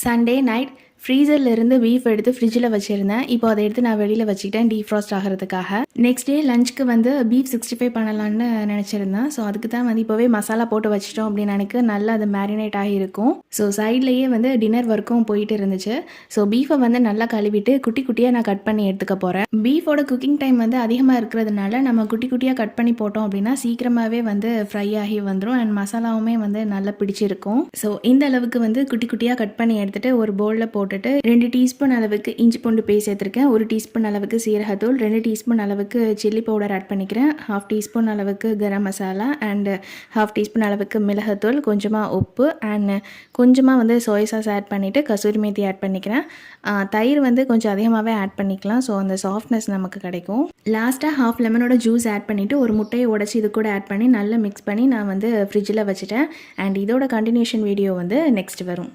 Sunday night ஃப்ரீசர்லேருந்து beef எடுத்து ஃப்ரிட்ஜில் வச்சுருந்தேன். இப்போ அதை எடுத்து நான் வெளியில் வச்சுக்கிட்டேன் டீஃப்ராஸ்ட் ஆகிறதுக்காக. நெக்ஸ்ட் டே லஞ்சுக்கு வந்து பீஃப் 65 பண்ணலான்னு நினச்சிருந்தேன். ஸோ அதுக்கு தான் வந்து இப்போவே மசாலா போட்டு வச்சிட்டோம் அப்படின்னு எனக்கு நல்லா அது மேரினேட் ஆகியிருக்கும். ஸோ சைட்லேயே வந்து டின்னர் ஒர்க்கும் போயிட்டு இருந்துச்சு. ஸோ பீஃபை வந்து நல்லா கழுவிட்டு குட்டி குட்டியாக நான் கட் பண்ணி எடுத்துக்க போகிறேன். பீஃபோட குக்கிங் டைம் வந்து அதிகமாக இருக்கிறதுனால நம்ம குட்டி குட்டியாக கட் பண்ணி போட்டோம் அப்படின்னா சீக்கிரமாகவே வந்து ஃப்ரை ஆகி வந்துடும் அண்ட் மசாலாவுமே வந்து நல்லா பிடிச்சிருக்கும். ஸோ இந்த அளவுக்கு வந்து குட்டி குட்டியாக கட் பண்ணி எடுத்துகிட்டு ஒரு பவுலில் போட்டுட்டு 2 டீஸ்பூன் அளவுக்கு இஞ்சி பூண்டு பேஸ்ட் சேர்த்துருக்கேன். 1 டீஸ்பூன் அளவுக்கு சீரகத்தூள், 2 டீஸ்பூன் அளவுக்கு சில்லி பவுடர் ஆட் பண்ணிக்கிறேன். 1/2 டீஸ்பூன் அளவுக்கு கரம் மசாலா அண்ட் 1/2 டீஸ்பூன் அளவுக்கு மிளகுத்தூள், கொஞ்சமாக உப்பு அண்ட் கொஞ்சமாக வந்து சோயா சாஸ் ஆட் பண்ணிவிட்டு கசூரி மேத்தி ஆட் பண்ணிக்கிறேன். தயிர் வந்து கொஞ்சம் அதிகமாகவே ஆட் பண்ணிக்கலாம். ஸோ அந்த சாஃப்ட்னஸ் நமக்கு கிடைக்கும். லாஸ்ட்டாக 1/2 லெமனோட ஜூஸ் ஆட் பண்ணிவிட்டு ஒரு முட்டையை உடச்சி இது கூட ஆட் பண்ணி நல்லா மிக்ஸ் பண்ணி நான் வந்து ஃப்ரிட்ஜில் வச்சுட்டேன். அண்ட் இதோட கண்டினியூஷன் வீடியோ வந்து நெக்ஸ்ட் வரும்.